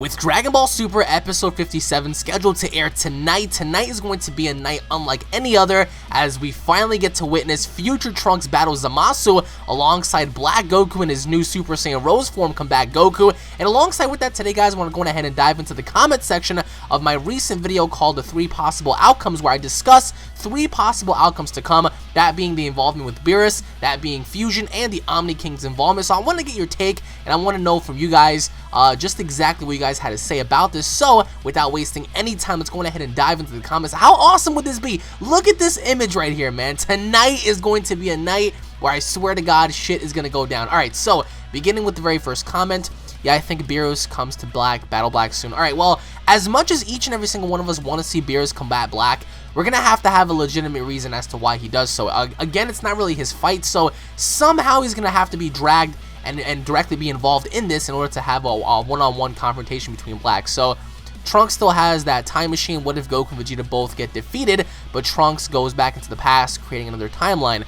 With Dragon Ball Super Episode 57 scheduled to air tonight is going to be a night unlike any other, as we finally get to witness future Trunks battle Zamasu alongside Black Goku in his new Super Saiyan Rose form Combat Goku. And alongside with that today, guys, I want to go ahead and dive into the comment section of my recent video called The 3 Possible Outcomes, where I discuss 3 possible outcomes to come, that being the involvement with Beerus, that being Fusion, and the Omni King's involvement. So I want to get your take, and I want to know from you guys just exactly what you guys had to say about this. So without wasting any time, let's go ahead and dive into the comments. How awesome would this be? Look at this image right here, man. Tonight is going to be a night where I swear to God, shit is going to go down. Alright, so beginning with the very first comment. Yeah, I think Beerus comes to Battle Black soon. Alright, well, as much as each and every single one of us want to see Beerus combat Black, we're going to have a legitimate reason as to why he does so. Again, it's not really his fight, so somehow he's going to have to be dragged and directly be involved in this in order to have a one-on-one confrontation between Black. So Trunks still has that time machine. What if Goku and Vegeta both get defeated, but Trunks goes back into the past, creating another timeline?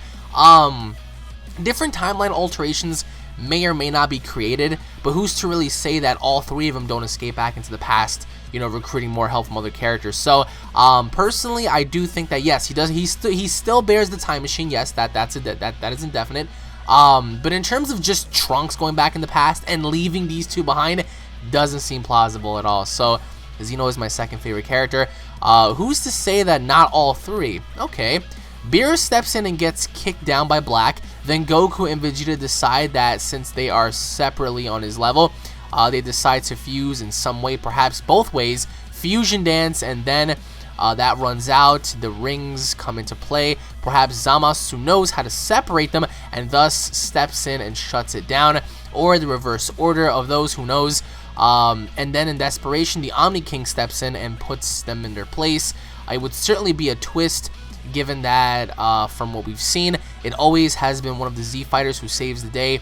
Different timeline alterations may or may not be created, but who's to really say that all 3 of them don't escape back into the past, you know, recruiting more help from other characters? So personally, I do think that yes, he does. He still bears the time machine. Yes, that is indefinite. But in terms of just Trunks going back in the past and leaving these 2 behind, doesn't seem plausible at all. So Zeno is my second favorite character. Who's to say that not all 3? Okay. Beerus steps in and gets kicked down by Black. Then Goku and Vegeta decide that since they are separately on his level, they decide to fuse in some way, perhaps both ways. Fusion dance, and then that runs out. The rings come into play. Perhaps Zamasu knows how to separate them and thus steps in and shuts it down. Or the reverse order of those, who knows. And then in desperation, the Omni King steps in and puts them in their place. It would certainly be a twist, given that from what we've seen, it always has been one of the Z fighters who saves the day,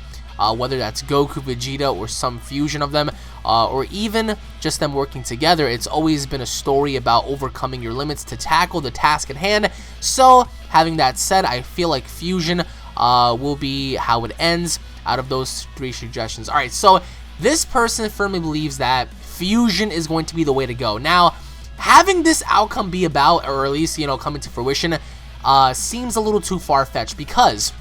whether that's Goku, Vegeta, or some fusion of them, or even just them working together. It's always been a story about overcoming your limits to tackle the task at hand. So having that said, I feel like fusion will be how it ends out of those 3 suggestions. Alright, so this person firmly believes that fusion is going to be the way to go. Now, having this outcome be about, or at least, you know, coming to fruition, seems a little too far-fetched, because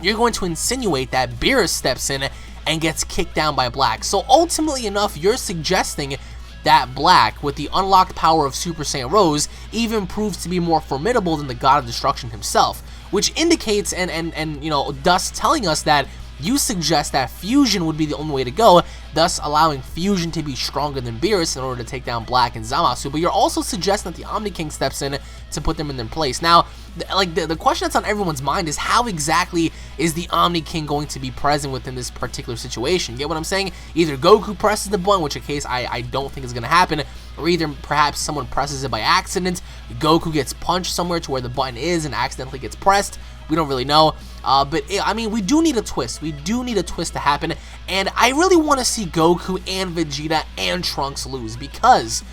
you're going to insinuate that Beerus steps in and gets kicked down by Black. So ultimately enough, you're suggesting that Black, with the unlocked power of Super Saiyan Rose, even proves to be more formidable than the God of Destruction himself, which indicates and you know, thus telling us that you suggest that fusion would be the only way to go, thus allowing fusion to be stronger than Beerus in order to take down Black and Zamasu. But you're also suggesting that the Omni King steps in to put them in their place. Now, the question that's on everyone's mind is, how exactly is the Omni King going to be present within this particular situation? You get what I'm saying? Either Goku presses the button, which in case I don't think is going to happen, or either perhaps someone presses it by accident, Goku gets punched somewhere to where the button is and accidentally gets pressed. We don't really know, I mean, we do need a twist. We do need a twist to happen, and I really want to see Goku and Vegeta and Trunks lose, because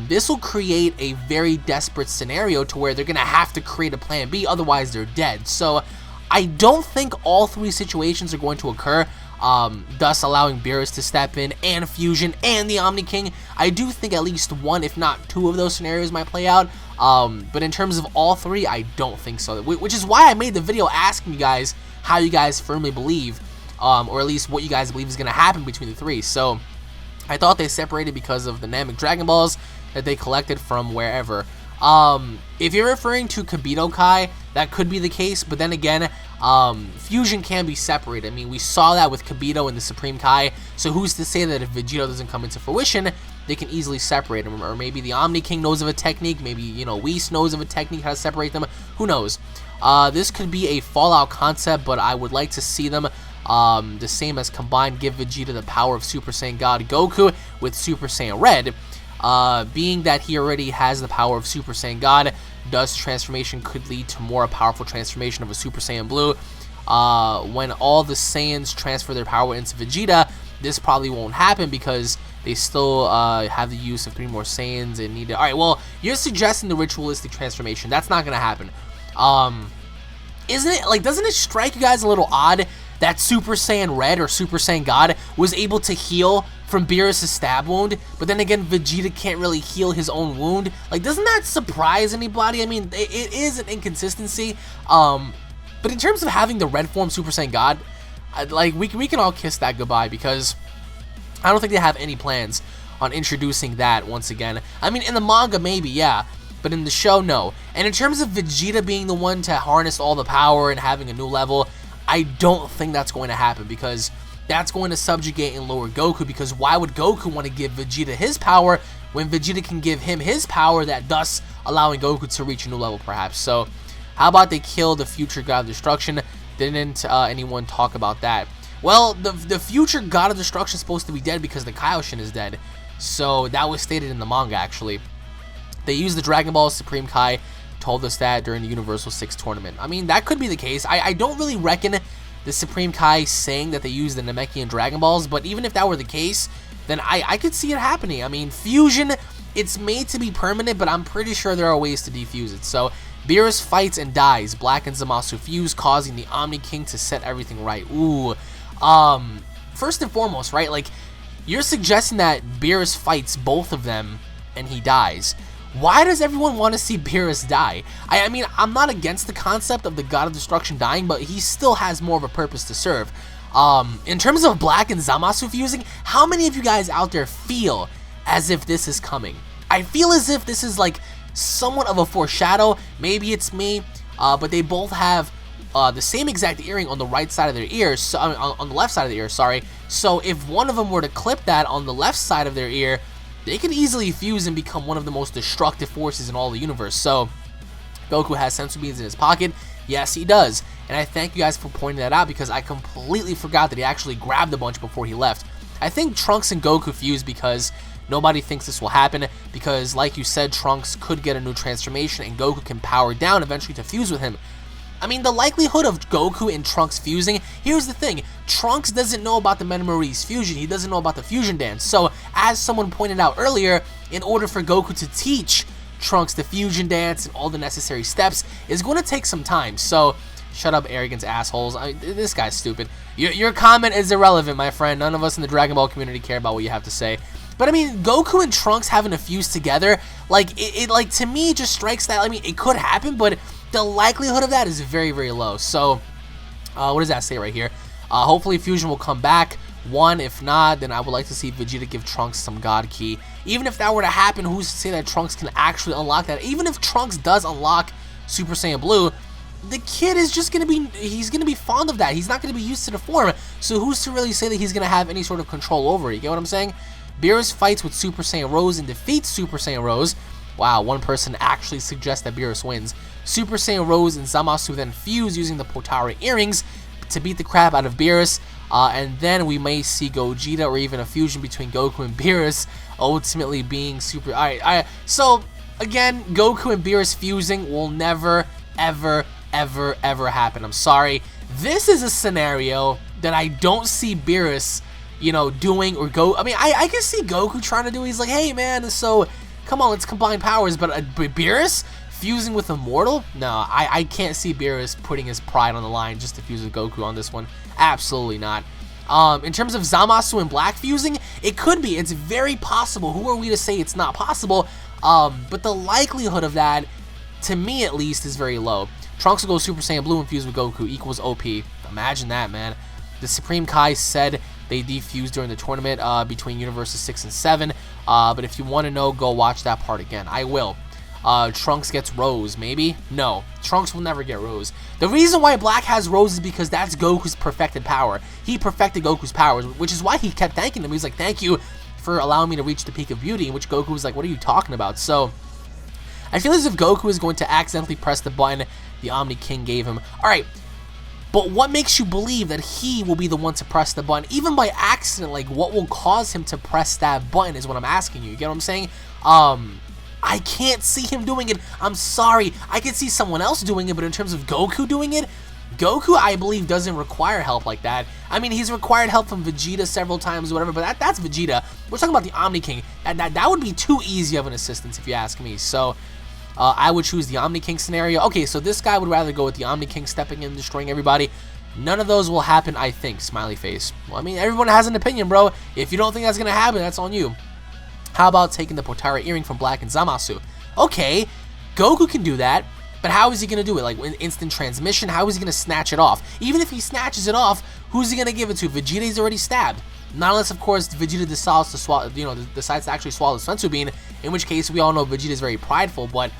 this will create a very desperate scenario to where they're going to have to create a plan B, otherwise they're dead. So I don't think all 3 situations are going to occur, thus allowing Beerus to step in, and Fusion, and the Omni King. I do think at least 1, if not 2 of those scenarios might play out. But in terms of all 3, I don't think so. Which is why I made the video asking you guys how you guys firmly believe, or at least what you guys believe is going to happen between the 3. So I thought they separated because of the Namek Dragon Balls that they collected from wherever. If you're referring to Kibito Kai, that could be the case, but then again, fusion can be separated. I mean, we saw that with Kibito and the Supreme Kai, so who's to say that if Vegeta doesn't come into fruition, they can easily separate them? Or maybe the Omni King knows of a technique, maybe, you know, Whis knows of a technique how to separate them, who knows? This could be a Fallout concept, but I would like to see them the same as combined, give Vegeta the power of Super Saiyan God Goku with Super Saiyan Red. Being that he already has the power of Super Saiyan God, thus transformation could lead to more powerful transformation of a Super Saiyan Blue. When all the Saiyans transfer their power into Vegeta, this probably won't happen because they still have the use of 3 more Saiyans and need to... Alright, well, you're suggesting the ritualistic transformation. That's not going to happen. Isn't it, like, doesn't it strike you guys a little odd that Super Saiyan Red or Super Saiyan God was able to heal from Beerus' stab wound, but then again, Vegeta can't really heal his own wound. Like, doesn't that surprise anybody? I mean, it is an inconsistency, but in terms of having the red form Super Saiyan God, like, we can all kiss that goodbye, because I don't think they have any plans on introducing that once again. I mean, in the manga, maybe, yeah, but in the show, no. And in terms of Vegeta being the one to harness all the power and having a new level, I don't think that's going to happen, because that's going to subjugate and lower Goku, because why would Goku want to give Vegeta his power when Vegeta can give him his power, that thus allowing Goku to reach a new level perhaps? So how about they kill the future God of Destruction? Didn't anyone talk about that? Well, the future God of Destruction is supposed to be dead because the Kaioshin is dead. So that was stated in the manga actually. They used the Dragon Ball Supreme Kai, told us that during the Universal 6 tournament. I mean, that could be the case. I don't really reckon the Supreme Kai saying that they used the Namekian Dragon Balls, but even if that were the case, then I could see it happening. I mean, fusion, it's made to be permanent, but I'm pretty sure there are ways to defuse it. So Beerus fights and dies. Black and Zamasu fuse, causing the Omni King to set everything right. Ooh. First and foremost, right, like, you're suggesting that Beerus fights both of them and he dies. Why does everyone want to see Beerus die? I mean, I'm not against the concept of the God of Destruction dying, but he still has more of a purpose to serve. In terms of Black and Zamasu fusing, how many of you guys out there feel as if this is coming? I feel as if this is like somewhat of a foreshadow. Maybe it's me, but they both have the same exact earring on the right side of their ear, so, on the left side of the ear, sorry. So if one of them were to clip that on the left side of their ear, they could easily fuse and become one of the most destructive forces in all the universe. So Goku has senzu beans in his pocket. Yes, he does. And I thank you guys for pointing that out, because I completely forgot that he actually grabbed a bunch before he left. I think Trunks and Goku fuse because nobody thinks this will happen, because like you said, Trunks could get a new transformation and Goku can power down eventually to fuse with him. I mean, the likelihood of Goku and Trunks fusing, here's the thing, Trunks doesn't know about the Metamorphosis fusion, he doesn't know about the fusion dance, so as someone pointed out earlier, in order for Goku to teach Trunks the fusion dance and all the necessary steps, is going to take some time. So shut up, arrogant assholes. This guy's stupid. Your comment is irrelevant, my friend. None of us in the Dragon Ball community care about what you have to say. But I mean, Goku and Trunks having a fuse together, like, it like, to me, just strikes that, I mean, it could happen, but the likelihood of that is very, very low. So, what does that say right here? Hopefully fusion will come back. One, if not, then I would like to see Vegeta give Trunks some God Ki. Even if that were to happen, who's to say that Trunks can actually unlock that? Even if Trunks does unlock Super Saiyan Blue, the kid is just going to be, he's going to be fond of that. He's not going to be used to the form. So who's to really say that he's going to have any sort of control over it? You get what I'm saying? Beerus fights with Super Saiyan Rose and defeats Super Saiyan Rose. Wow, one person actually suggests that Beerus wins. Super Saiyan Rose and Zamasu then fuse using the Potara earrings to beat the crap out of Beerus. And then we may see Gogeta or even a fusion between Goku and Beerus, ultimately being super... Alright, so, again, Goku and Beerus fusing will never, ever, ever, ever happen. I'm sorry. This is a scenario that I don't see Beerus, you know, doing or go... I mean, I can see Goku trying to do it. He's like, hey, man, so, come on, let's combine powers. But Beerus fusing with Immortal? No, I can't see Beerus putting his pride on the line just to fuse with Goku on this one. Absolutely not. In terms of Zamasu and Black fusing, it could be. It's very possible. Who are we to say it's not possible? But the likelihood of that, to me at least, is very low. Trunks will go Super Saiyan Blue and fuse with Goku equals OP. Imagine that, man. The Supreme Kai said they defused during the tournament between Universes 6 and 7. But if you want to know, go watch that part again. I will. Trunks gets Rose, maybe? No, Trunks will never get Rose. The reason why Black has Rose is because that's Goku's perfected power. He perfected Goku's powers, which is why he kept thanking him. He's like, thank you for allowing me to reach the peak of beauty, which Goku was like, what are you talking about? So, I feel as if Goku is going to accidentally press the button the Omni King gave him. Alright, but what makes you believe that he will be the one to press the button? Even by accident, like, what will cause him to press that button is what I'm asking you. You get what I'm saying? I can't see him doing it. I'm sorry. I can see someone else doing it, but in terms of Goku doing it, Goku, I believe, doesn't require help like that. I mean, he's required help from Vegeta several times or whatever, but that's Vegeta. We're talking about the Omni King. That would be too easy of an assistance, if you ask me. So, I would choose the Omni King scenario. Okay, so this guy would rather go with the Omni King stepping in and destroying everybody. None of those will happen, I think. Smiley face. Well, I mean, everyone has an opinion, bro. If you don't think that's gonna happen, that's on you. How about taking the Potara earring from Black and Zamasu? Okay, Goku can do that, but how is he gonna do it? Like in instant transmission? How is he gonna snatch it off? Even if he snatches it off, who's he gonna give it to? Vegeta's already stabbed. Not unless, of course, Vegeta decides to swallow, decides to actually swallow the Senzu Bean, in which case we all know Vegeta's very prideful, but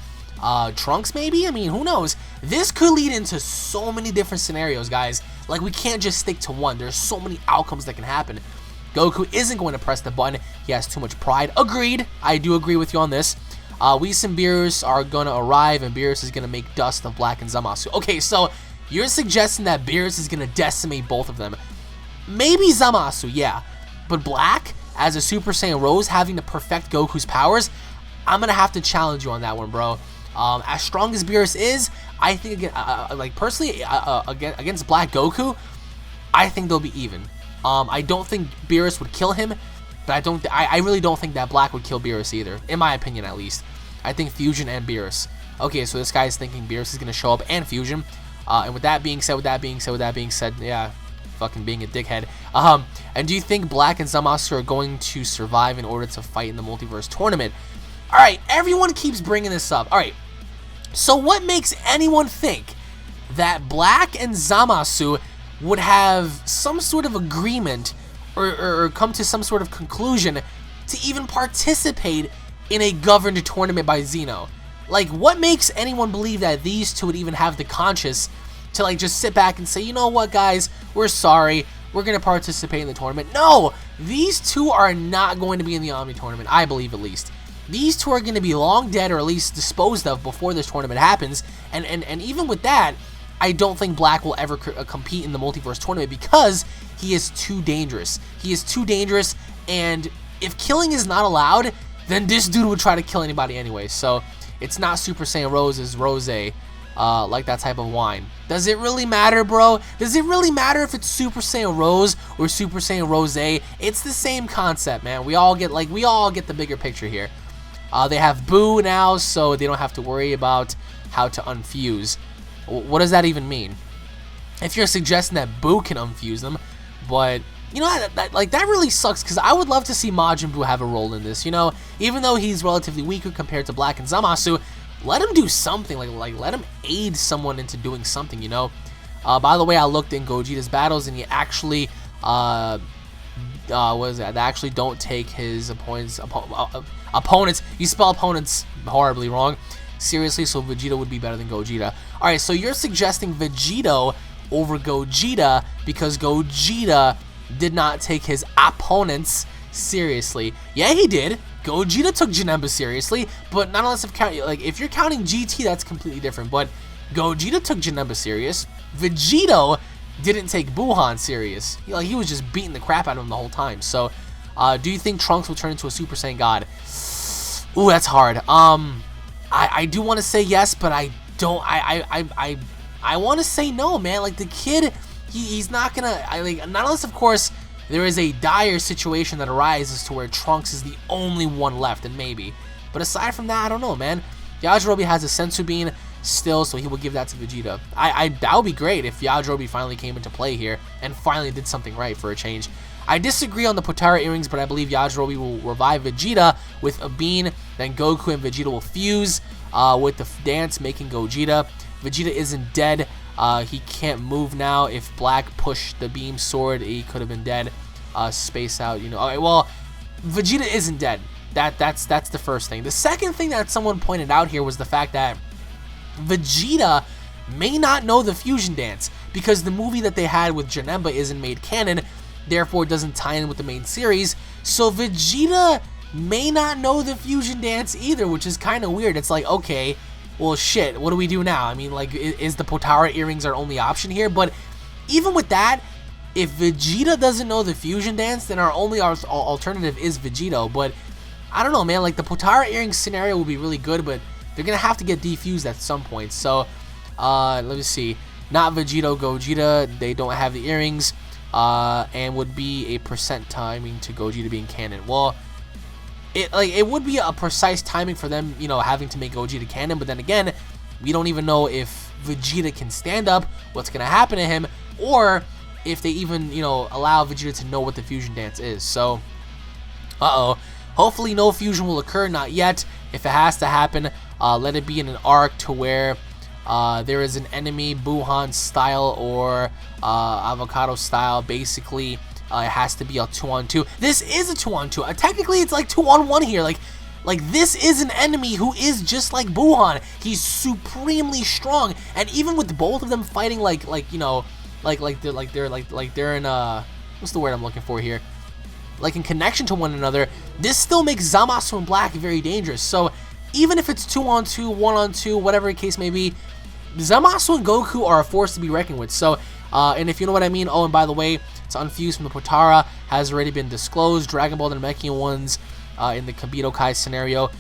Trunks maybe? I mean, who knows? This could lead into so many different scenarios, guys. Like, we can't just stick to one. There's so many outcomes that can happen. Goku isn't going to press the button. He has too mumuch pride. Agreed. I do agree with you on this. Whis and Beerus are going to arrive, and Beerus is going to make dust of Black and Zamasu. Okay, so you're suggesting that Beerus is going to decimate both of them. Maybe Zamasu, yeah. But Black, as a Super Saiyan Rose, having to perfect Goku's powers, I'm going to have to challenge you on that one, bro. As strong as Beerus is, I think, like, personally, against Black Goku, I think they'll be even. I don't think Beerus would kill him, but I really don't think that Black would kill Beerus either, in my opinion at least. I think Fusion and Beerus. Okay, so this guy's thinking Beerus is going to show up and Fusion. And with that being said, yeah, fucking being a dickhead. And do you think Black and Zamasu are going to survive in order to fight in the multiverse tournament? Alright, everyone keeps bringing this up. Alright, so what makes anyone think that Black and Zamasu would have some sort of agreement or come to some sort of conclusion to even participate in a governed tournament by Zeno? Like, what makes anyone believe that these two would even have the conscience to, like, just sit back and say, you know what, guys, we're sorry, we're going to participate in the tournament? No, these two are not going to be in the Omni tournament, I believe, at least. These two are going to be long dead, or at least disposed of before this tournament happens, and even with that, I don't think Black will ever compete in the multiverse tournament because he is too dangerous. He is too dangerous, and if killing is not allowed, then this dude would try to kill anybody anyway. So it's not Super Saiyan Rose, it's Rosé, like that type of wine. Does it really matter, bro? Does it really matter if it's Super Saiyan Rose or Super Saiyan Rosé? It's the same concept, man. We all get the bigger picture here. They have Boo now, so they don't have to worry about how to unfuse. What does that even mean? If you're suggesting that Boo can unfuse them, but you know, that really sucks, because I would love to see Majin Buu have a role in this. You know, even though he's relatively weaker compared to Black and Zamasu, let him do something. Like let him aid someone into doing something. You know. By the way, I looked in Gogeta's battles, and he actually, what is that? They actually don't take his opponents. You spell opponents horribly wrong. Seriously, so Vegeta would be better than Gogeta. Alright, so you're suggesting Vegeta over Gogeta because Gogeta did not take his opponents seriously. Yeah, he did. Gogeta took Janemba seriously, but not unless if you're counting GT, that's completely different. But Gogeta took Janemba serious. Vegeta didn't take Buhan serious. He was just beating the crap out of him the whole time. So, do you think Trunks will turn into a Super Saiyan God? Ooh, that's hard. I do want to say yes, but I don't. I want to say no, man. Like, the kid, he's not gonna. Not unless, of course, there is a dire situation that arises to where Trunks is the only one left, and maybe. But aside from that, I don't know, man. Yajirobe has a Senzu Bean still, so he will give that to Vegeta. That would be great if Yajirobe finally came into play here and finally did something right for a change. I disagree on the Potara earrings, but I believe Yajirobe will revive Vegeta with a bean. Then Goku and Vegeta will fuse with the dance, making Gogeta. Vegeta isn't dead. He can't move now. If Black pushed the beam sword, he could have been dead. Space out, you know. Okay, well, Vegeta isn't dead. That's the first thing. The second thing that someone pointed out here was the fact that Vegeta may not know the fusion dance because the movie that they had with Janemba isn't made canon, therefore it doesn't tie in with the main series. So Vegeta may not know the fusion dance either, which is kind of weird. It's like, okay, well, shit, what do we do now? I mean, like, is the Potara earrings our only option here? But even with that, if Vegeta doesn't know the fusion dance, then our only alternative is Vegito. But I don't know, man. Like, the Potara earrings scenario will be really good, but they're gonna have to get defused at some point. So, let me see. Not Vegito, Gogeta. They don't have the earrings, and would be a percent timing to Gogeta being canon. Well, it would be a precise timing for them, you know, having to make Gogeta canon. But then again, we don't even know if Vegeta can stand up, what's gonna happen to him. or if they even, you know, allow Vegeta to know what the fusion dance is. So, hopefully no fusion will occur, not yet. If it has to happen, let it be in an arc to where there is an enemy, Buhan style or Avocado style. Basically, it has to be a 2-on-2. This is a 2-on-2. Technically, it's like 2-on-1 here. Like this is an enemy who is just like Buhan. He's supremely strong, and even with both of them fighting you know, like they're in what's the word I'm looking for here? Like in connection to one another, this still makes Zamasu and Black very dangerous. So even if it's 2-on-2, 1-on-2, whatever the case may be, Zamasu and Goku are a force to be reckoned with. So, and if you know what I mean, oh, and by the way, it's unfused from the Potara, has already been disclosed. Dragon Ball Namekian ones in the Kabito Kai scenario,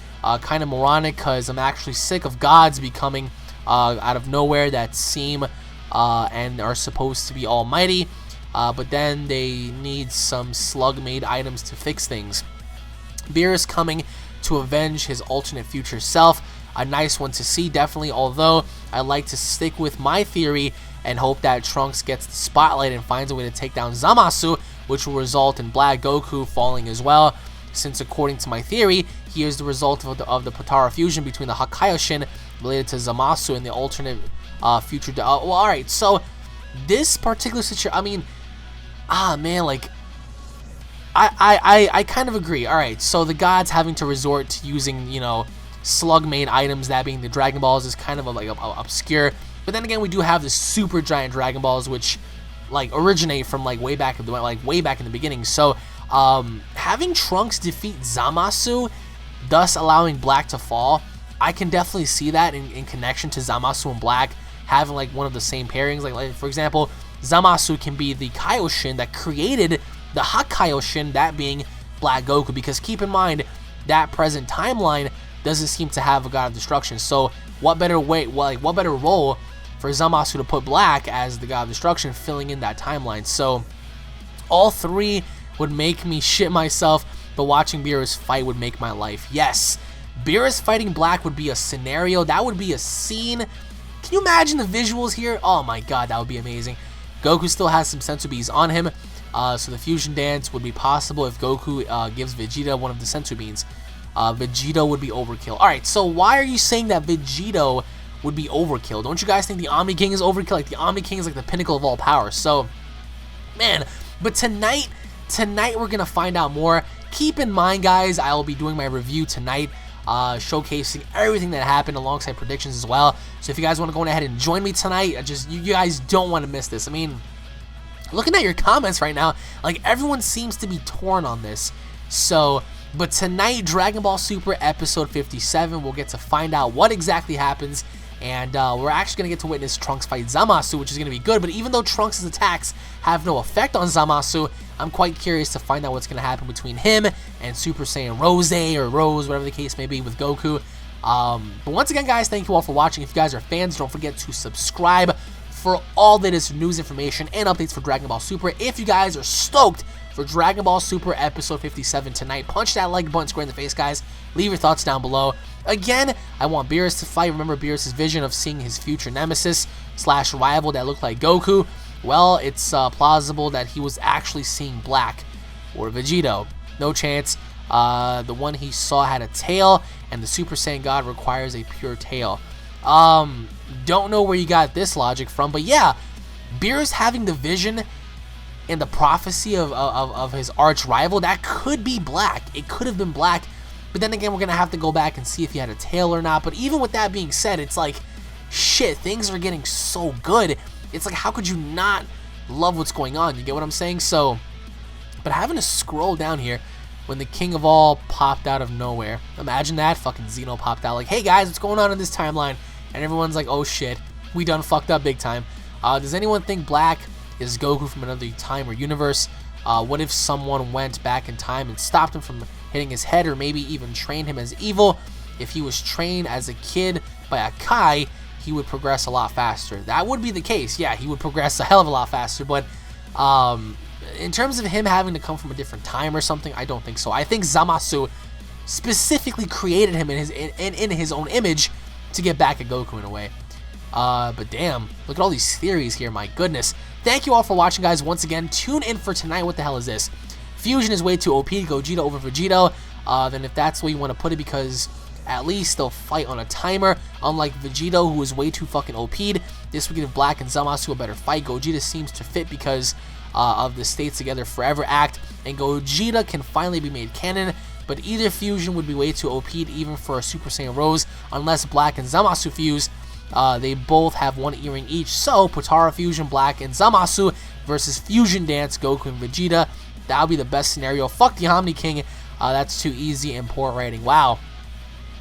kind of moronic, because I'm actually sick of gods becoming out of nowhere that seem and are supposed to be almighty, but then they need some slug-made items to fix things. Beerus coming to avenge his alternate future self, a nice one to see, definitely, although I like to stick with my theory and hope that Trunks gets the spotlight and finds a way to take down Zamasu, which will result in Black Goku falling as well, since according to my theory, he is the result of the Potara fusion between the Hakaioshin related to Zamasu and the alternate future. Well, alright, so this particular situation, I mean, man, like, I kind of agree. Alright, so the gods having to resort to using, you know, slug-made items, that being the Dragon Balls, is kind of obscure. But then again, we do have the super giant Dragon Balls, which like originate from like way back in the beginning. So having Trunks defeat Zamasu, thus allowing Black to fall, I can definitely see that in connection to Zamasu and Black having like one of the same pairings. Like for example, Zamasu can be the Kaioshin that created the Hakaioshin, that being Black Goku. Because keep in mind, that present timeline doesn't seem to have a God of Destruction. So what better way, what better role for Zamasu to put Black as the God of Destruction, filling in that timeline? So all three would make me shit myself, but watching Beerus fight would make my life. Yes, Beerus fighting Black would be a scenario. That would be a scene. Can you imagine the visuals here? Oh my god, that would be amazing. Goku still has some Senzu Beans on him, so the fusion dance would be possible if Goku gives Vegeta one of the Senzu Beans. Vegeta would be overkill. Alright, so why are you saying that Vegeta would be overkill? Don't you guys think the Omni King is overkill? Like, the Omni King is like the pinnacle of all power. So, man, but tonight we're gonna find out more. Keep in mind, guys, I will be doing my review tonight, showcasing everything that happened alongside predictions as well. So if you guys want to go ahead and join me tonight, you guys don't want to miss this. I mean, looking at your comments right now, like, everyone seems to be torn on this. So, but tonight, Dragon Ball Super episode 57, we'll get to find out what exactly happens, and we're actually going to get to witness Trunks fight Zamasu, which is going to be good. But even though Trunks' attacks have no effect on Zamasu, I'm quite curious to find out what's going to happen between him and Super Saiyan Rose, or Rose, whatever the case may be, with Goku. But once again, guys, thank you all for watching. If you guys are fans, don't forget to subscribe for all latest news, information, and updates for Dragon Ball Super. If you guys are stoked for Dragon Ball Super episode 57 tonight, punch that like button square in the face, guys. Leave your thoughts down below. Again, I want Beerus to fight. Remember Beerus' vision of seeing his future nemesis / rival that looked like Goku? Well, it's plausible that he was actually seeing Black or Vegeta. No chance. The one he saw had a tail, and the Super Saiyan God requires a pure tail. Don't know where you got this logic from, but yeah, Beerus having the vision and the prophecy of his arch rival, that could be Black. It could have been Black, but then again, we're gonna have to go back and see if he had a tail or not. But even with that being said, it's like, shit, things are getting so good. It's like, how could you not love what's going on? You get what I'm saying? So, but having to scroll down here when the King of All popped out of nowhere. Imagine that. Fucking Xeno popped out like, hey guys, what's going on in this timeline? And everyone's like, oh shit, we done fucked up big time. Does anyone think Black is Goku from another time or universe? What if someone went back in time and stopped him from hitting his head, or maybe even trained him as evil? If he was trained as a kid by a Kai, he would progress a lot faster. That would be the case. Yeah, he would progress a hell of a lot faster. But in terms of him having to come from a different time or something, I don't think so. I think Zamasu specifically created him in his own image to get back at Goku in a way. But damn, look at all these theories here. My goodness. Thank you all for watching, guys. Once again, tune in for tonight. What the hell is this? Fusion is way too OP. Gogeta over Vegeta. Then if that's where you want to put it, because at least they'll fight on a timer. Unlike Vegeta, who is way too fucking OP'd. This would give Black and Zamasu a better fight. Gogeta seems to fit because of the Stays Together Forever act. And Gogeta can finally be made canon. But either fusion would be way too OP'd even for a Super Saiyan Rose. Unless Black and Zamasu fuse. They both have one earring each. So, Potara Fusion, Black and Zamasu versus Fusion Dance, Goku and Vegeta. That would be the best scenario. Fuck the Omni King. That's too easy and poor writing. Wow.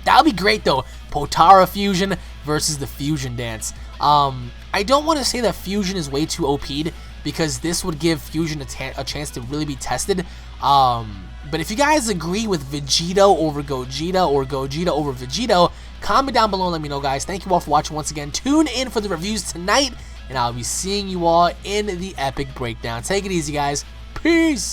That would be great, though. Potara Fusion versus the Fusion Dance. I don't want to say that Fusion is way too OP'd, because this would give Fusion a chance to really be tested. But if you guys agree with Vegeta over Gogeta or Gogeta over Vegeta, comment down below and let me know, guys. Thank you all for watching once again. Tune in for the reviews tonight, and I'll be seeing you all in the epic breakdown. Take it easy, guys. Peace!